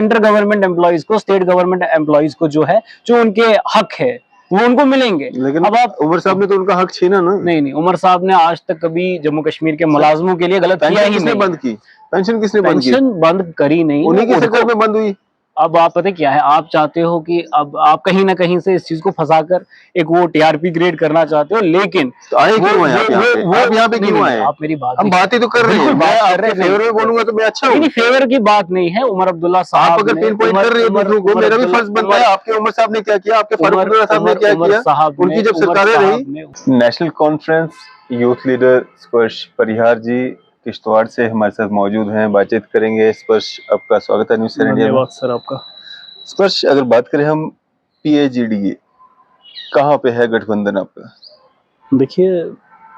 Central government employees को, state government employees को जो है, जो उनके हक है वो उनको मिलेंगे। लेकिन अब आप उमर साहब ने तो उनका हक छीना ना। नहीं, उमर साहब ने आज तक कभी जम्मू कश्मीर के मुलाजमों के लिए गलत किया ही किसने नहीं। बंद की? पेंशन किसने बंद की? पेंशन बंद करी नहीं, उन्हीं की सरकार में बंद हुई। अब आप पता क्या है, आप चाहते हो कि अब आप कहीं ना कहीं से इस चीज को फंसाकर एक वो टीआरपी ग्रेड करना चाहते हो, लेकिन तो आए क्यों हैं आप यहाँ पे? आप यहाँ पे क्यों आए? आप मेरी बात, हम बात ही तो कर रहे हैं। मैं आपके फेवर में बोलूंगा तो मैं अच्छा हूँ। फेवर की बात नहीं है। उमर अब्दुल्ला साहब, आप अगर पिन पॉइंट कर रहे हो दूसरों को, मेरा भी फर्ज बनता है। आपके उमर साहब ने क्या किया, आपके फारूक अब्दुल्ला साहब ने क्या किया, उनकी जब सरकारें रही। नेशनल कॉन्फ्रेंस यूथ लीडर स्पर्श परिहार जी किश्तवाड़ से हमारे साथ मौजूद हैं, बातचीत करेंगे। स्पर्श, आपका स्वागत है न्यूज़ 7 इंडिया में। धन्यवाद सर आपका। स्पर्श, अगर बात करें हम पीएजीडी, कहाँ पे है गठबंधन आपका? देखिए,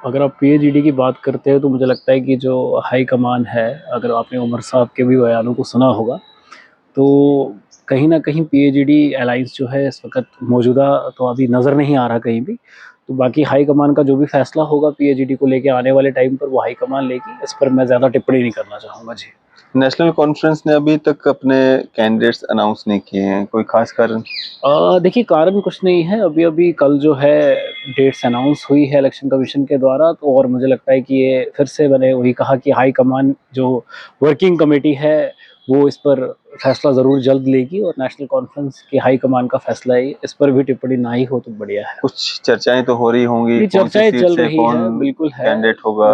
अगर आप पीएजीडी की बात करते हैं तो मुझे लगता है कि जो हाई कमान है, अगर आपने उमर साहब के भी बयानों को सुना होगा, तो कहीं ना कहीं पीएजीडी अलायंस जो है इस वक्त मौजूदा तो अभी नज़र नहीं आ रहा कहीं भी। तो बाकी हाई कमान का जो भी फैसला होगा पीएजीडी को लेके आने वाले टाइम पर, वो हाई कमान लेगी। इस पर मैं ज़्यादा टिप्पणी नहीं करना चाहूँगा जी। नेशनल कॉन्फ्रेंस ने अभी तक अपने कैंडिडेट्स अनाउंस नहीं किए हैं, कोई खास कारण? देखिए, कारण कुछ नहीं है। अभी अभी कल जो है डेट्स अनाउंस हुई है इलेक्शन कमीशन के द्वारा, तो और मुझे लगता है कि ये फिर से मैंने वही कहा कि हाई कमान जो वर्किंग कमेटी है वो इस पर फैसला ज़रूर जल्द लेगी, और नेशनल कॉन्फ्रेंस की हाई कमान का फैसला है, इस पर भी टिप्पणी ना ही हो तो बढ़िया है। कुछ चर्चाएं तो हो रही होंगी, चर्चाएं चल रही है, बिल्कुल है, कैंडिडेट होगा।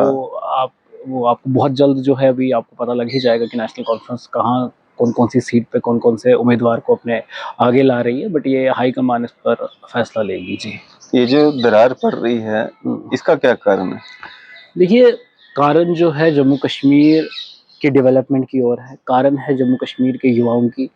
वो आपको बहुत जल्द जो है अभी आपको पता लग ही जाएगा कि नेशनल कॉन्फ्रेंस कहाँ, कौन कौन सी सीट पे कौन कौन से उम्मीदवार को अपने आगे ला रही है। बट ये हाई कमान इस पर फैसला लेगी जी। ये जो दरार पड़ रही है, इसका क्या कारण है? देखिए, कारण जो है जम्मू कश्मीर के डेवलपमेंट की ओर है। कारण है जम्मू कश्मीर के युवाओं की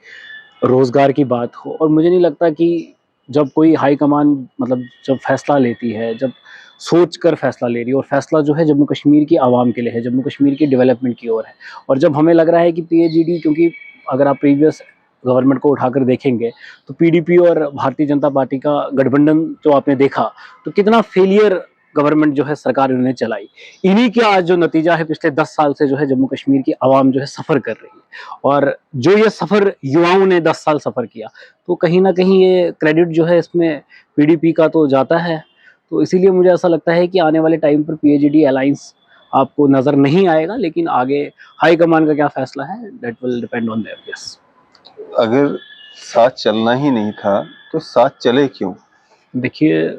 रोज़गार की बात हो, और मुझे नहीं लगता कि जब कोई हाई कमान मतलब जब फैसला लेती है, जब सोच कर फैसला ले रही है, और फैसला जो है जम्मू कश्मीर की आवाम के लिए है, जम्मू कश्मीर की डेवलपमेंट की ओर है, और जब हमें लग रहा है कि पीएजीडी, क्योंकि अगर आप प्रीवियस गवर्नमेंट को उठाकर देखेंगे तो पीडीपी और भारतीय जनता पार्टी का गठबंधन जो आपने देखा, तो कितना फेलियर गवर्नमेंट जो है सरकार इन्होंने चलाई। इन्हीं के आज जो नतीजा है, पिछले 10 साल से जो है जम्मू कश्मीर की आवाम जो है सफ़र कर रही है, और जो ये सफ़र युवाओं ने 10 साल सफ़र किया, तो कहीं ना कहीं ये क्रेडिट जो है इसमें पीडीपी का तो जाता है। तो इसीलिए मुझे ऐसा लगता है कि आने वाले टाइम पर पीएजीडी अलायंस आपको नज़र नहीं आएगा, लेकिन आगे हाई कमान का क्या फैसला है, that will depend on their. Yes, अगर साथ चलना ही नहीं था तो साथ चले क्यों? देखिए,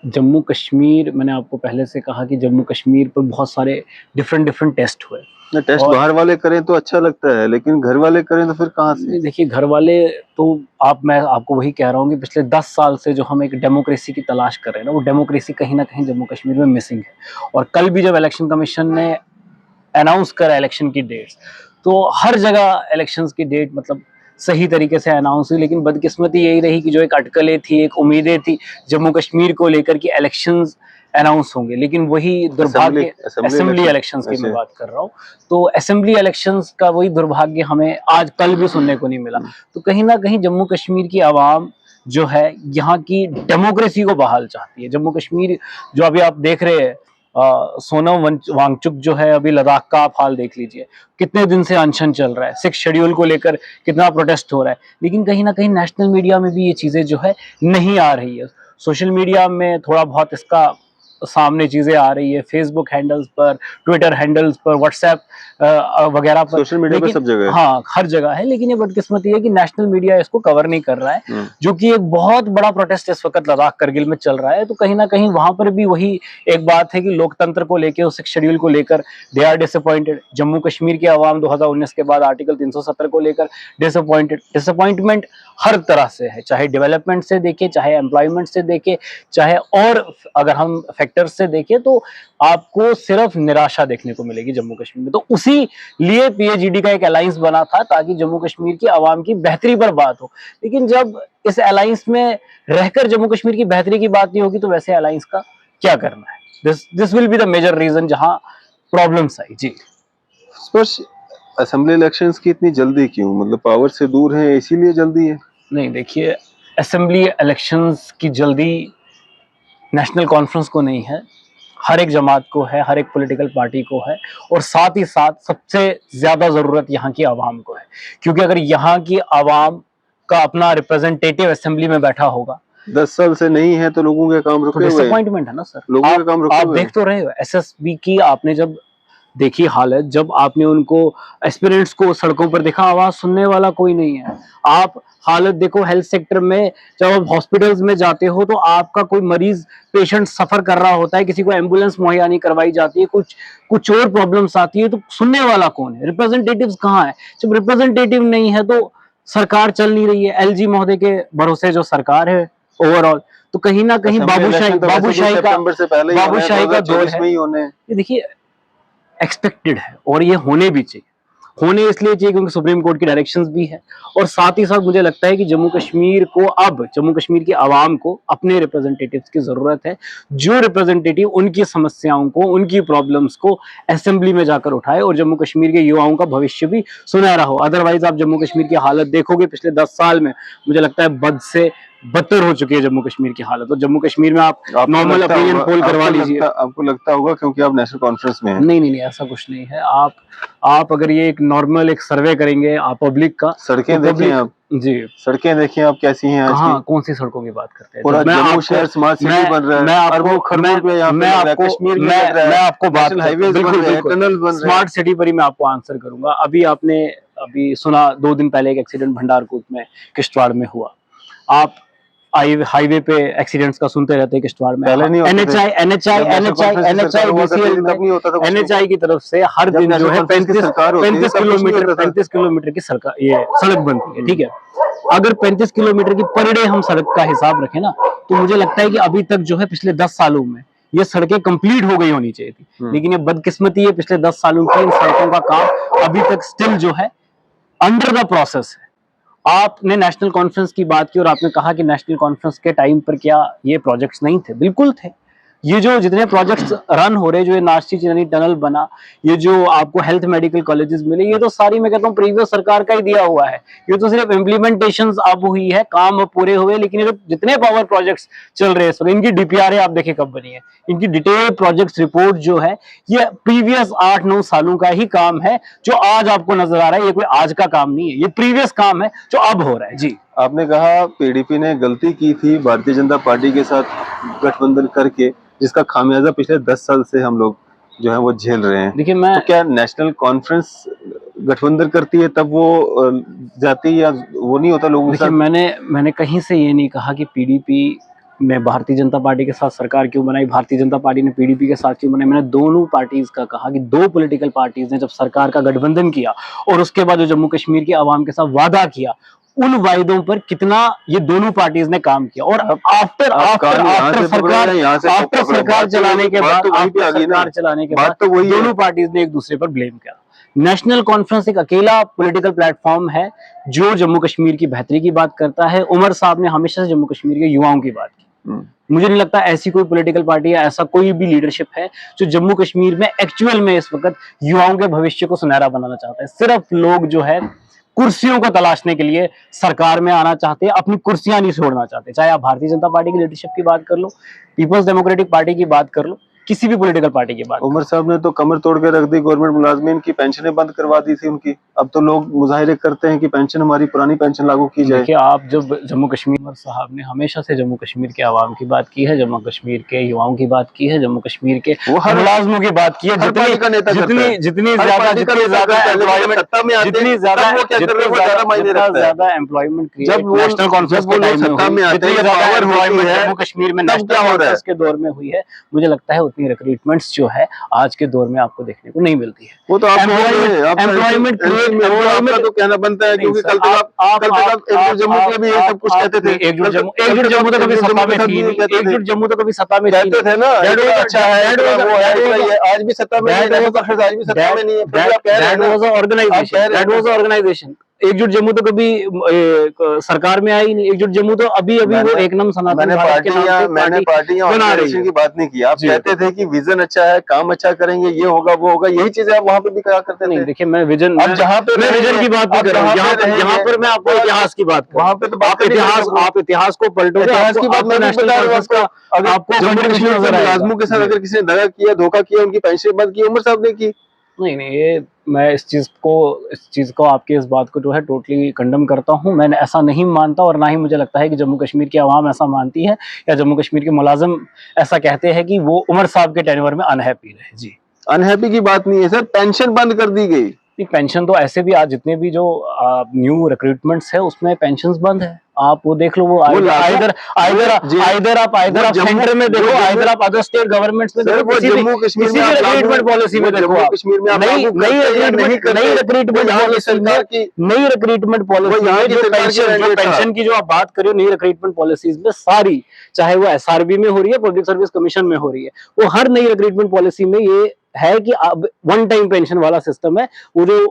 जम्मू कश्मीर, मैंने आपको पहले से कहा कि जम्मू कश्मीर पर बहुत सारे डिफरेंट टेस्ट हुए। टेस्ट बाहर वाले करें तो अच्छा लगता है, लेकिन घर वाले करें तो फिर कहाँ से? देखिए, घर वाले तो मैं आपको वही कह रहा हूँ कि पिछले 10 साल से जो हम एक डेमोक्रेसी की तलाश कर रहे हैं ना, वो डेमोक्रेसी कहीं ना कहीं जम्मू कश्मीर में मिसिंग है। और कल भी जब इलेक्शन कमीशन ने अनाउंस करा इलेक्शन की डेट्स, तो हर जगह इलेक्शंस की डेट मतलब सही तरीके से अनाउंस हुई, लेकिन बदकिस्मती यही रही कि जो एक अटकलें थी, एक उम्मीदें थी जम्मू कश्मीर को लेकर कि इलेक्शंस अनाउंस होंगे, लेकिन वही दुर्भाग्य, असेंबली इलेक्शंस की मैं बात कर रहा हूँ, तो असेंबली इलेक्शंस का वही दुर्भाग्य हमें आज कल भी सुनने को नहीं मिला। तो कहीं ना कहीं जम्मू कश्मीर की आवाम जो है यहाँ की डेमोक्रेसी को बहाल चाहती है। जम्मू कश्मीर जो अभी आप देख रहे हैं, सोनम वांगचुक जो है, अभी लद्दाख का आप हाल देख लीजिए, कितने दिन से अनशन चल रहा है, 6 शेड्यूल को लेकर कितना प्रोटेस्ट हो रहा है, लेकिन कहीं ना कहीं नेशनल मीडिया में भी ये चीज़ें जो है नहीं आ रही है। सोशल मीडिया में थोड़ा बहुत इसका सामने चीज़ें आ रही है, फेसबुक हैंडल्स पर, ट्विटर हैंडल्स पर, व्हाट्सएप वगैरह पर, सोशल मीडिया पे सब जगह है। हाँ, हर जगह है, लेकिन ये बदकिस्मती है कि नेशनल मीडिया इसको कवर नहीं कर रहा है, जो कि एक बहुत बड़ा प्रोटेस्ट इस वक्त लद्दाख करगिल में चल रहा है। तो कहीं ना कहीं वहां पर भी वही एक बात है कि लोकतंत्र को लेकर, उस शेड्यूल को लेकर they are disappointed. Jammu Kashmir की आवाम 2019 के बाद आर्टिकल 370 को लेकर डिसअपॉइंटमेंट हर तरह से है, चाहे डेवलपमेंट से देखे, चाहे एम्प्लॉयमेंट से देखे, चाहे और अगर हम फैक्टर्स से देखें, तो आपको सिर्फ निराशा देखने को मिलेगी जम्मू कश्मीर में। तो उसी लिए पीएजीडी का एक अलायंस बना था ताकि जम्मू कश्मीर की आवाम की बेहतरी पर बात हो। लेकिन जब इस अलायंस में रहकर जम्मू कश्मीर की बेहतरी की बात नहीं होगी, तो वैसे अलायंस का क्या करना है? This will be the major reason जहां प्रॉब्लम्स आई जी। स्पर्श, असेंबली इलेक्शंस की इतनी जल्दी क्यों? मतलब पावर से दूर है इसीलिए जल्दी है? नहीं, देखिए, असेंबली इलेक्शंस की जल्दी नेशनल कॉन्फ्रेंस को नहीं है, हर एक जमात को है, हर एक पॉलिटिकल पार्टी को है, और साथ ही साथ सबसे ज्यादा जरूरत यहाँ की आवाम को है। क्योंकि अगर यहाँ की आवाम का अपना रिप्रेजेंटेटिव असेंबली में बैठा होगा, 10 साल से नहीं है तो लोगों के काम रुके हुए हैं। डिसअपॉइंटमेंट है ना सर, लोगों के काम रुके हुए आप देख तो रहे हो। एसएसबी की आपने जब देखी हालत, जब आपने उनको एस्पिरेंट्स को सड़कों पर देखा, आवाज सुनने वाला कोई नहीं है। आप हालत देखो हेल्थ सेक्टर में, जब आप हॉस्पिटल्स में जाते हो तो आपका कोई मरीज पेशेंट सफर कर रहा होता है, किसी को एम्बुलेंस मुहैया नहीं करवाई जाती है, कुछ और प्रॉब्लम्स आती है, तो सुनने वाला कौन है? रिप्रेजेंटेटिव्स कहाँ है? जब रिप्रेजेंटेटिव नहीं है तो सरकार चल नहीं रही है। एलजी महोदय के भरोसे जो सरकार है ओवरऑल, तो कहीं ना कहीं बाबूशाही का दौर है। ये देखिए एक्सपेक्टेड है और ये होने भी चाहिए, होने इसलिए चाहिए क्योंकि सुप्रीम कोर्ट की डायरेक्शंस भी है, और साथ ही साथ मुझे लगता है कि जम्मू कश्मीर को, अब जम्मू कश्मीर की आवाम को अपने रिप्रेजेंटेटिव्स की जरूरत है, जो रिप्रेजेंटेटिव उनकी समस्याओं को, उनकी प्रॉब्लम्स को असेंबली में जाकर उठाए और जम्मू कश्मीर के युवाओं का भविष्य भी सुनहरा हो। अदरवाइज आप जम्मू कश्मीर की हालत देखोगे पिछले 10 साल में, मुझे लगता है बद से बदतर हो चुकी है जम्मू कश्मीर की हालत। और जम्मू कश्मीर में आप नॉर्मल ओपिनियन पोल करवा लीजिए, आपको लगता होगा क्योंकि आप नेशनल कॉन्फ्रेंस में हैं। नहीं, ऐसा कुछ नहीं है। आप अगर ये एक नॉर्मल एक सर्वे करेंगे आप पब्लिक का, सड़कें तो देखिए आप जी, सड़कें देखिए आप कैसी हैं आज की। कौन सी सड़कों की बात करते हैं? पूरा जम्मू शहर स्मार्ट सिटी बन रहा है, मैं आपको बात हाईवेज बन रहे हैं, टनल बन रहे हैं, स्मार्ट सिटी पर ही मैं आपको आंसर करूंगा। अभी सुना 2 दिन पहले एक एक्सीडेंट भंडारकोट में, किश्तवाड़ में हुआ। आप हाईवे पे एक्सीडेंट्स का सुनते रहते हैं किश्तवाड़ में। एनएचआई की तरफ से हर दिन जो है 35 किलोमीटर की सड़क बनती है, ठीक है। अगर 35 किलोमीटर की पर डे हम सड़क का हिसाब रखें ना, तो मुझे लगता है कि अभी तक जो है पिछले 10 सालों में ये सड़कें कंप्लीट हो गई होनी चाहिए थी, लेकिन ये बदकिस्मती है, पिछले 10 सालों की इन सड़कों का काम अभी तक स्टिल जो है अंडर द प्रोसेस है। आपने नेशनल कॉन्फ्रेंस की बात की और आपने कहा कि नेशनल कॉन्फ्रेंस के टाइम पर क्या ये प्रोजेक्ट्स नहीं थे? बिल्कुल थे। ये जो जितने प्रोजेक्ट्स रन हो रहे, जो ये नाश्ती चिरनी टनल बना, ये जो आपको हेल्थ मेडिकल कॉलेजेस मिले, ये तो सारी मैं कहता हूँ प्रीवियस सरकार का ही दिया हुआ है। ये तो सिर्फ इम्प्लीमेंटेशन अब हुई है, काम अब पूरे हुए, लेकिन ये जो जितने पावर प्रोजेक्ट्स चल रहे हैं इनकी डीपीआर आप देखें कब बनी है, इनकी डिटेल प्रोजेक्ट रिपोर्ट जो है ये प्रीवियस 8-9 सालों का ही काम है, जो आज आपको नजर आ रहा है। ये कोई आज का काम नहीं है, ये प्रीवियस काम है जो अब हो रहा है। जी, आपने कहा पीडीपी ने गलती की थी भारतीय जनता पार्टी के साथ गठबंधन करके, जिसका खामियाजा पिछले 10 साल से हम लोग जो है वो झेल रहे हैं। देखिए तो क्या नेशनल कॉन्फ्रेंस गठबंधन करती है तब वो जाती, या वो नहीं होता लोगों के साथ? मैंने कहीं से ये नहीं कहा कि पीडीपी ने भारतीय जनता पार्टी के साथ सरकार क्यों बनाई, भारतीय जनता पार्टी ने पीडीपी के साथ क्यों बनाई। मैंने दोनों पार्टीज का कहा कि दो पॉलिटिकल पार्टीज ने जब सरकार का गठबंधन किया और उसके बाद जो जम्मू कश्मीर की आवाम के साथ वादा किया, उन वायदों पर कितना ये दोनों पार्टीज ने काम किया। और आफ्टर सरकार चलाने के बाद दोनों पार्टीज ने एक दूसरे पर ब्लेम किया। नेशनल कॉन्फ्रेंस एक अकेला पॉलिटिकल प्लेटफॉर्म है जो जम्मू कश्मीर की बेहतरी की बात करता है। उमर साहब ने हमेशा से जम्मू कश्मीर के युवाओं की बात की। मुझे नहीं लगता ऐसी कोई पॉलिटिकल पार्टी या ऐसा कोई भी लीडरशिप है जो जम्मू कश्मीर में एक्चुअल में इस वक्त युवाओं के भविष्य को सुनहरा बनाना चाहता है। सिर्फ लोग जो है कुर्सियों को तलाशने के लिए सरकार में आना चाहते हैं, अपनी कुर्सियां नहीं छोड़ना चाहते। चाहे आप भारतीय जनता पार्टी की लीडरशिप की बात कर लो, पीपल्स डेमोक्रेटिक पार्टी की बात कर लो, किसी भी पॉलिटिकल पार्टी की बात। उमर साहब ने तो कमर तोड़ के रख दी, गवर्नमेंट मुलाजमीन की पेंशनें बंद करवा दी थी उनकी। अब तो लोग मुजाहिरे करते हैं कि पेंशन, हमारी पुरानी पेंशन लागू की जाए। देखिए, आप जब जम्मू कश्मीर, उमर साहब ने हमेशा से जम्मू कश्मीर के आवाम की बात की है, जम्मू कश्मीर के युवाओं की बात की है, जम्मू कश्मीर के मुलाजमों की बात की है। जितनी ज्यादा एम्प्लॉयमेंट नेशनल कॉन्फ्रेंस के टाइम जम्मू कश्मीर में के दौर में हुई है, मुझे लगता है उतनी रिक्रूटमेंट्स जो है आज के दौर में आपको देखने को नहीं मिलती है। वो तो एम्प्लॉयमेंट तो कहना बनता है, क्योंकि कल तक आप जम्मू के भी ये सब कुछ कहते थे। एकजुट जम्मू तो कभी सत्ता में थी, एकजुट जम्मू तो कभी सत्ता में कहते थे ना, अच्छा है, आज भी सत्ता में नहीं है, आज भी सत्ता में नहीं है। That was an organization. एकजुट जम्मू तो कभी सरकार में आई नहीं। एकजुट जम्मू तो अभी वो एक नाम सनातन भारत के नाम से मैंने पार्टियां बना रही है। की बात नहीं की। आप कहते थे कि विजन अच्छा है, काम अच्छा करेंगे, ये होगा वो होगा, यही चीजें आप वहाँ पे भी कहा करते थे। देखिए मैं विजन, अब जहाँ पे मैं विजन की बात नहीं कर रहा हूँ, यहाँ पर मैं आपको इतिहास की बात कर रहा हूँ। वहाँ पे तो आप इतिहास को पलटोगे, इतिहास की बात मैं बता रहा हूँ आपको। जम्मू कश्मीर के मुलाजमों के साथ अगर किसी ने दगा किया, धोखा किया, उनकी पेंशन बंद की, उमर साहब ने की। नहीं, ये मैं इस चीज को आपकी इस बात को जो है टोटली कंडम करता हूँ। मैं ऐसा नहीं मानता और ना ही मुझे लगता है कि जम्मू कश्मीर की आवाम ऐसा मानती है या जम्मू कश्मीर के मुलाजिम ऐसा कहते हैं कि वो उमर साहब के टेन्योर में अनहैप्पी रहे। जी, अनहैप्पी की बात नहीं है सर, पेंशन बंद कर दी गई। पेंशन तो ऐसे भी आज जितने भी जो न्यू रिक्रूटमेंट्स है उसमें पेंशंस बंद है। आप वो देख लो, वो आइदर आप सेंटर में देखो, आइदर आप अदर स्टेट गवर्नमेंट्स में देखो, जम्मू कश्मीर में रिक्रूटमेंट पॉलिसी में देखो, कश्मीर में नई रिक्रूटमेंट पॉलिसी जो पेंशन की जो आप बात कर रहे हो, नई रिक्रूटमेंट पॉलिसीज में सारी, चाहे वो एसआरबी में हो रही है, पब्लिक सर्विस कमीशन में हो रही है, वो हर नई रिक्रूटमेंट पॉलिसी में ये है कि अब वन टाइम पेंशन वाला सिस्टम है। वो जो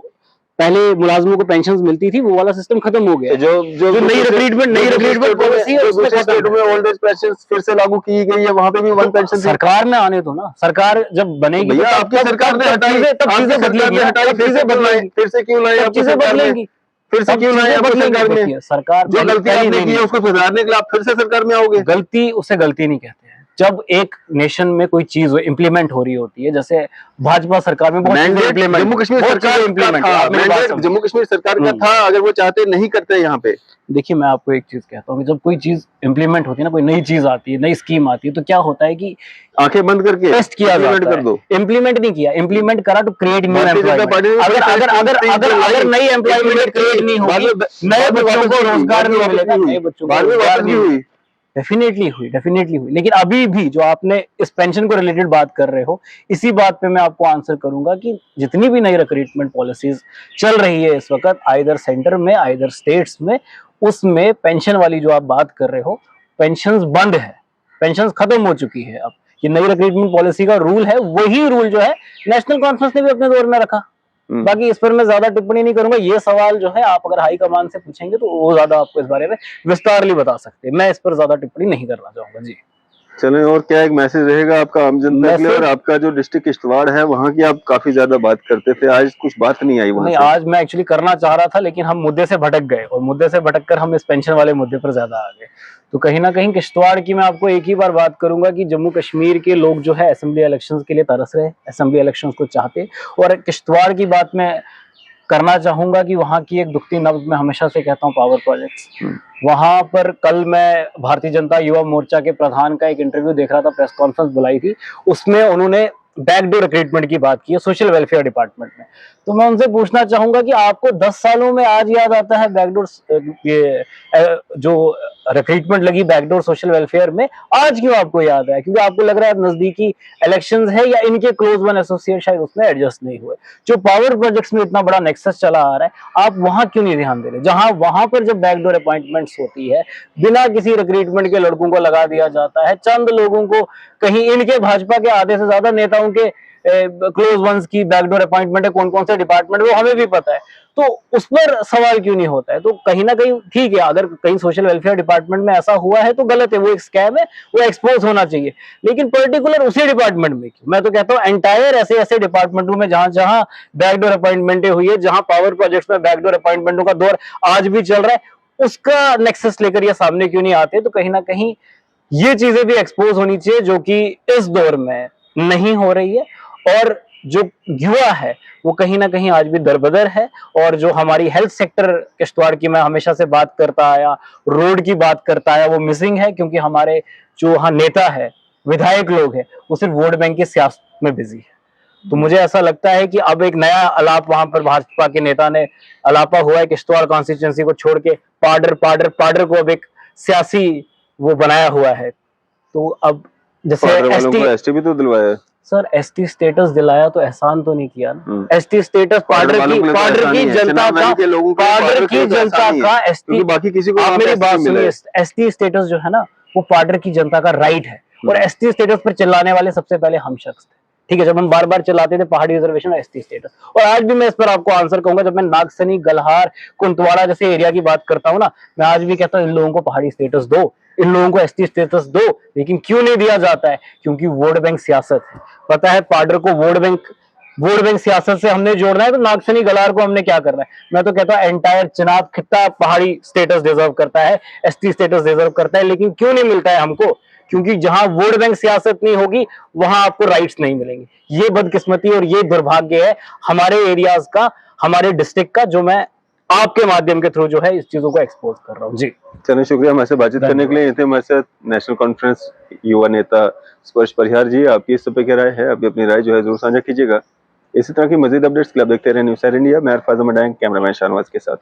पहले मुलाजमों को पेंशन मिलती थी वो वाला सिस्टम खत्म हो गया। जो नई रिक्रूटमेंट पॉलिसी है उसमें स्टेट में ओल्ड एज पेंशन फिर से लागू की गई है, वहां पे भी वन पेंशन सरकार में आने दो ना। सरकार जब बनेगी तो आपकी सरकार ने हटाई, तब चीजें बदलेंगी, चीजें बदलेंगी, फिर से क्यों लाई, चीजें बदलेंगी, फिर से क्यों लाए सरकार में? सरकार जो गलती आपने की है उसको सुधारने के लिए आप फिर से सरकार में आओगे। गलती उसे गलती नहीं कहते हैं। जब एक नेशन में कोई चीज इम्प्लीमेंट हो रही होती है, जैसे भाजपा सरकार में जम्मू कश्मीर सरकार जम्मू कश्मीर सरकार का था, अगर वो चाहते नहीं करते यहाँ पे। देखिए मैं आपको एक चीज कहता हूँ कि जब कोई चीज इम्प्लीमेंट होती है ना, कोई नई चीज आती है, नई स्कीम आती है, तो क्या होता है कि आंखें बंद करके टेस्ट किया जाता है। इम्प्लीमेंट नहीं किया, इम्प्लीमेंट करा टू क्रिएट न्यू एम्प्लॉयमेंट। अगर नई एम्प्लॉयमेंट क्रिएट नहीं होगी, नए बच्चों को रोजगार नहीं मिलेगा, नए बच्चों को रोजगार नहीं हुई। डेफिनेटली हुई। लेकिन अभी भी जो आपने इस पेंशन को रिलेटेड बात कर रहे हो, इसी बात पे मैं आपको आंसर करूंगा कि जितनी भी नई रिक्रूटमेंट पॉलिसीज चल रही है इस वक्त, आइदर सेंटर में आइदर स्टेट्स में, उसमें पेंशन वाली जो आप बात कर रहे हो, पेंशंस बंद है, पेंशंस खत्म हो चुकी है। अब ये नई रिक्रूटमेंट पॉलिसी का रूल है, वही रूल जो है नेशनल कॉन्फ्रेंस ने भी अपने दौर में रखा। बाकी इस पर मैं ज्यादा टिप्पणी नहीं करूंगा। ये सवाल जो है आप अगर हाई कमान से पूछेंगे तो वो ज्यादा आपको इस बारे में विस्तारली बता सकते हैं। मैं इस पर ज्यादा टिप्पणी नहीं करना चाहूंगा। जी चलें, और क्या एक मैसेज रहेगा आपका आम जनता के लिए? और आपका जो डिस्ट्रिक्ट किश्तवाड़ है वहाँ की आप काफी ज्यादा बात करते थे, आज कुछ बात नहीं आई वहाँ से। आज मैं एक्चुअली करना चाह रहा था, लेकिन हम मुद्दे से भटक गए और मुद्दे से भटककर हम इस पेंशन वाले मुद्दे पर ज्यादा आ गए। तो कहीं ना कहीं किश्तवाड़ की मैं आपको एक ही बार बात करूंगा कि जम्मू कश्मीर के लोग जो है असेंबली इलेक्शंस के लिए तरस रहे, असेंबली इलेक्शंस को चाहते। और किश्तवाड़ की बात मैं करना चाहूंगा कि वहाँ की एक दुखती नब्ज मैं हमेशा से कहता हूँ, पावर प्रोजेक्ट्स। वहां पर कल मैं भारतीय जनता युवा मोर्चा के प्रधान का एक इंटरव्यू देख रहा था, प्रेस कॉन्फ्रेंस बुलाई थी, उसमें उन्होंने बैकडोर रिक्रूटमेंट की बात की है सोशल वेलफेयर डिपार्टमेंट में। तो मैं उनसे पूछना चाहूंगा कि आपको 10 सालों में आज याद आता है बैकडोर, ये जो रिक्रूटमेंट लगी बैकडोर सोशल वेलफेयर में, आज क्यों आपको याद है? क्योंकि आपको लग रहा है नजदीकी इलेक्शंस है या इनके क्लोज वन एसोसिएट शायद उसमें एडजस्ट नहीं हुए। जो पावर प्रोजेक्ट्स में इतना बड़ा नेक्सस चला आ रहा है, आप वहां क्यों नहीं ध्यान दे रहे? जहां वहां पर जब बैकडोर अपॉइंटमेंट्स होती है, बिना किसी रिक्रूटमेंट के लड़कों को लगा दिया जाता है, चंद लोगों को, कहीं इनके भाजपा के आधे से ज्यादा नेताओं के क्लोज वंस की बैकडोर अपॉइंटमेंट है, कौन कौन से डिपार्टमेंट, वो हमें भी पता है। तो उस पर सवाल क्यों नहीं होता है? तो कहीं ना कहीं ठीक है, अगर कहीं सोशल वेलफेयर डिपार्टमेंट में ऐसा हुआ है तो गलत है, वो एक स्कैम है, वो एक्सपोज होना चाहिए। लेकिन पर्टिकुलर उसी डिपार्टमेंट में क्यों? मैं तो कहता हूँ एंटायर ऐसे डिपार्टमेंटों में जहां जहां बैकडोर अपॉइंटमेंटें हुई है, जहां पावर प्रोजेक्ट्स में बैकडोर अपॉइंटमेंटों का दौर आज भी चल रहा है, उसका नेक्सस लेकर ये सामने क्यों नहीं आते? तो कहीं ना कहीं ये चीजें भी एक्सपोज होनी चाहिए, जो कि इस दौर में नहीं हो रही है। और जो युवा है वो कहीं ना कहीं आज भी दरबदर है। और जो हमारी हेल्थ सेक्टर किश्तवाड़ की मैं हमेशा से बात करता आया, रोड की बात करता आया, वो मिसिंग है, क्योंकि हमारे जो वहाँ नेता है, विधायक लोग हैं, वो सिर्फ वोट बैंक की सियासत में बिजी है। तो मुझे ऐसा लगता है कि अब एक नया अलाप वहां पर भाजपा के नेता ने अलापा हुआ है, किश्तवाड़ कॉन्स्टिट्यूंसी को छोड़ के पाडर को अब एक सियासी वो बनाया हुआ है। तो अब जैसे एसटी भी तो दिलवाया है सर, एसटी स्टेटस दिलाया तो एहसान तो नहीं किया ना। एसटी स्टेटस पाडर की जनता का एसटी, बाकी किसी को, आप मेरी बात सुनिए, एसटी स्टेटस जो है ना वो पाडर की जनता का राइट है। और एसटी स्टेटस पर चिल्लाने वाले सबसे पहले हम शख्स थे। ठीक है, जब हम बार बार चलाते थे पहाड़ी रिजर्वेशन और एसटी स्टेटस, और आज भी मैं इस पर आपको आंसर कहूंगा, जब मैं नागसनी, गल्हार, कुंतवाड़ा जैसे एरिया की बात करता हूँ ना, मैं आज भी कहता हूँ इन लोगों को पहाड़ी स्टेटस दो, इन लोगों को एसटी स्टेटस दो। लेकिन क्यों नहीं दिया जाता है? क्योंकि वोट बैंक सियासत है। पता है पाडर को वोट बैंक सियासत से हमने जोड़ना है, तो नागसनी, गलार को हमने क्या करना है? मैं तो कहता हूं एंटायर चिनाब खित्ता पहाड़ी स्टेटस डिजर्व करता है, एसटी स्टेटस डिजर्व करता है। लेकिन क्यों नहीं मिलता है हमको? क्योंकि जहां वोट बैंक सियासत नहीं होगी वहां आपको राइट्स नहीं मिलेंगे। ये बदकिस्मती और ये दुर्भाग्य है हमारे एरियाज का, हमारे डिस्ट्रिक्ट का, जो मैं आपके माध्यम के थ्रू जो है इस चीजों को एक्सपोज कर रहा हूँ। जी चलिए, शुक्रिया हमारे से बातचीत करने के लिए। ये थे हमारे साथ नेशनल कॉन्फ्रेंस युवा नेता स्पर्श परिहार जी। आपकी इस पे क्या राय है? अभी अपनी राय जो है जरूर साझा कीजिएगा। इसी तरह की मजीद अपडेट्स के लिए आप देखते रहे न्यूज़ इंडिया। मैं अरफाज अहमद, कैमरामैन शाहनवाज के साथ।